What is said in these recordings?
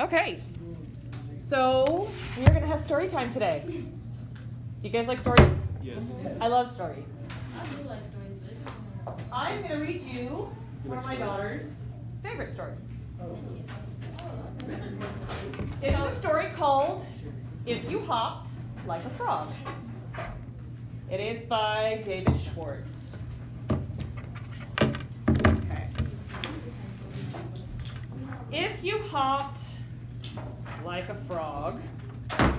Okay, so we're going to have story time today. Do you guys like stories? Yes. I love stories. I do like stories. I'm going to read you one of my daughter's favorite stories. It is a story called If You Hopped Like a Frog. It is by David Schwartz. Okay. If you hopped like a frog. I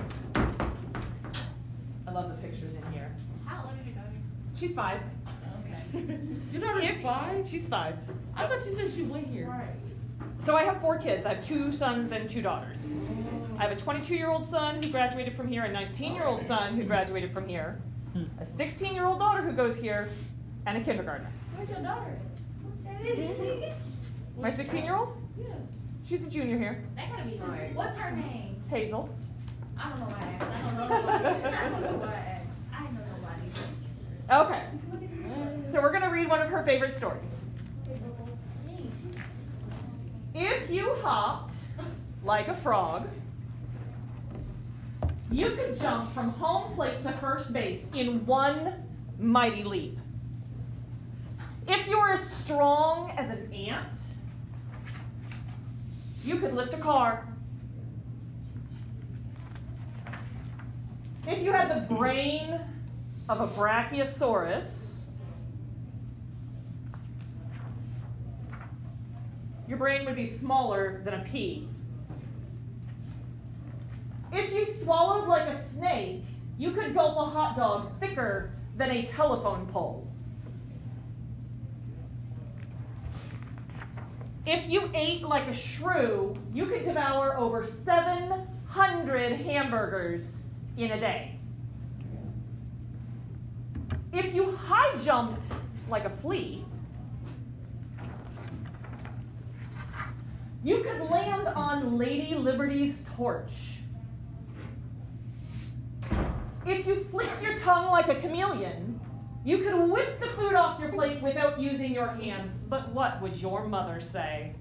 love the pictures in here. How old is your daughter? She's 5. Okay. Your daughter's 5? She's 5. I thought you said she went here. Right. So I have 4 kids. I have 2 sons and 2 daughters. I have a 22-year-old son who graduated from here, a 19-year-old son who graduated from here, a 16-year-old daughter who goes here, and a kindergartner. Where's your daughter? My 16-year-old? Yeah. She's a junior here. That gotta be hard. What's her name? Hazel. I don't know why I asked. I don't know why I asked. I don't know nobody. Okay, so we're going to read one of her favorite stories. If you hopped like a frog, you could jump from home plate to first base in one mighty leap. If you were as strong as an ant, you could lift a car. If you had the brain of a brachiosaurus, your brain would be smaller than a pea. If you swallowed like a snake, you could gulp a hot dog thicker than a telephone pole. If you ate like a shrew, you could devour over 700 hamburgers in a day. If you high jumped like a flea, you could land on Lady Liberty's torch. If you flicked your tongue like a chameleon, you could whip the food off your plate without using your hands. But what would your mother say?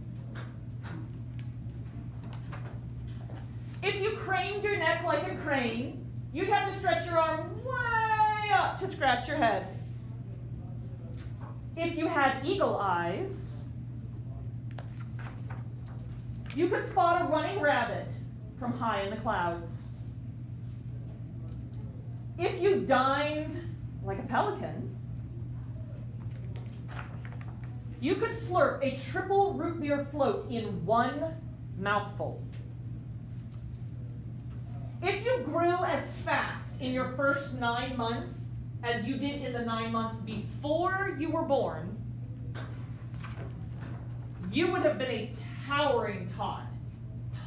If you craned your neck like a crane, you'd have to stretch your arm way up to scratch your head. If you had eagle eyes, you could spot a running rabbit from high in the clouds. If you dined like a pelican, you could slurp a triple root beer float in one mouthful. If you grew as fast in your first 9 months as you did in the 9 months before you were born, you would have been a towering tot,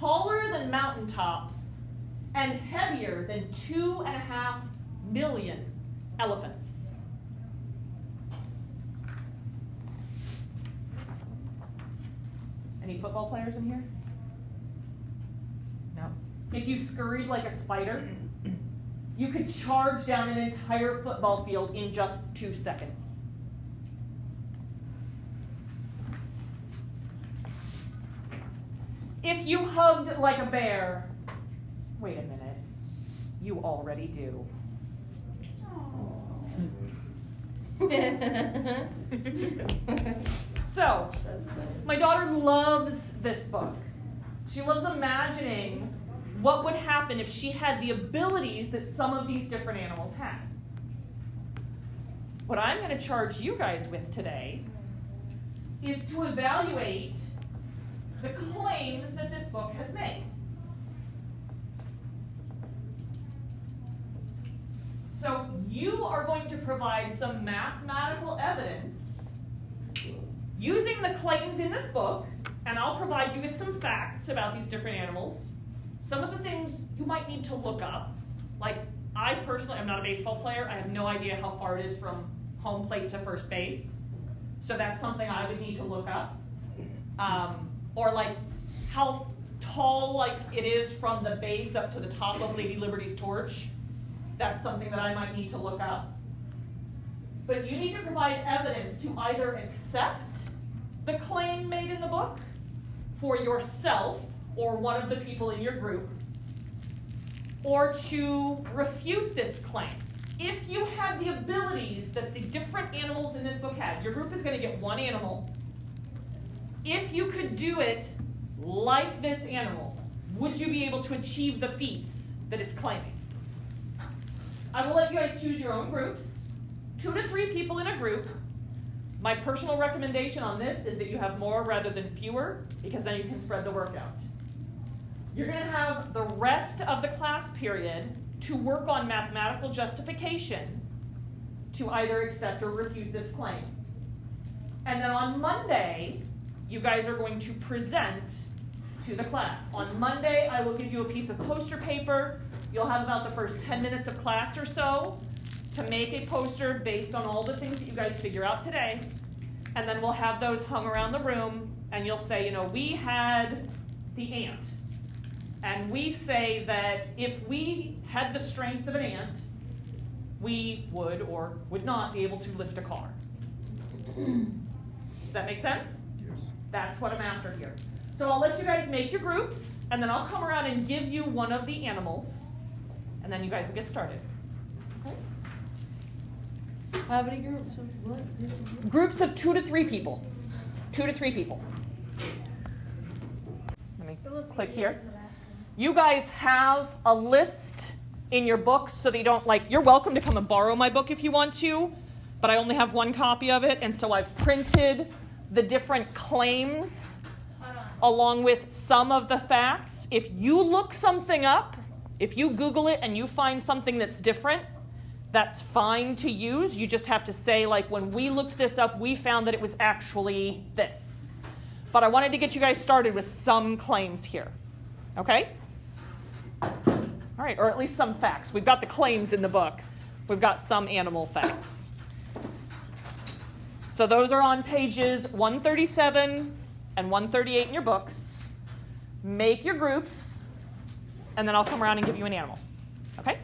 taller than mountaintops and heavier than 2.5 million elephants. Any football players in here? No. If you scurried like a spider, you could charge down an entire football field in just 2 seconds. If you hugged like a bear, wait a minute, you already do. So, my daughter loves this book. She loves imagining what would happen if she had the abilities that some of these different animals had. What I'm going to charge you guys with today is to evaluate the claims that this book has made. So you are going to provide some mathematical evidence using the claims in this book, and I'll provide you with some facts about these different animals. Some of the things you might need to look up, like I personally am not a baseball player. I have no idea how far it is from home plate to first base. So that's something I would need to look up. Or like how tall like it is from the base up to the top of Lady Liberty's torch. That's something that I might need to look up. But you need to provide evidence to either accept the claim made in the book for yourself or one of the people in your group, or to refute this claim. If you have the abilities that the different animals in this book have, your group is going to get one animal. If you could do it like this animal, would you be able to achieve the feats that it's claiming? I will let you guys choose your own groups. 2 to 3 people in a group. My personal recommendation on this is that you have more rather than fewer, because then you can spread the work out. You're going to have the rest of the class period to work on mathematical justification to either accept or refute this claim. And then on Monday, you guys are going to present to the class. On Monday, I will give you a piece of poster paper. You'll have about the first 10 minutes of class or so to make a poster based on all the things that you guys figure out today. And then we'll have those hung around the room, and you'll say, you know, we had the ant. And we say that if we had the strength of an ant, we would or would not be able to lift a car. Does that make sense? Yes. That's what I'm after here. So I'll let you guys make your groups, and then I'll come around and give you one of the animals, and then you guys will get started. Okay? How many groups of what? Groups of 2 to 3 people. 2 to 3 people. Let me It was click easier here. as the last one. You guys have a list in your books so that you don't you're welcome to come and borrow my book if you want to, but I only have one copy of it, and so I've printed the different claims Hold on. along with some of the facts. If you look something up, if you Google it and you find something that's different, that's fine to use. You just have to say, when we looked this up, we found that it was actually this. But I wanted to get you guys started with some claims here. Okay? All right, or at least some facts. We've got the claims in the book. We've got some animal facts. So those are on pages 137 and 138 in your books. Make your groups, and then I'll come around and give you an animal. Okay?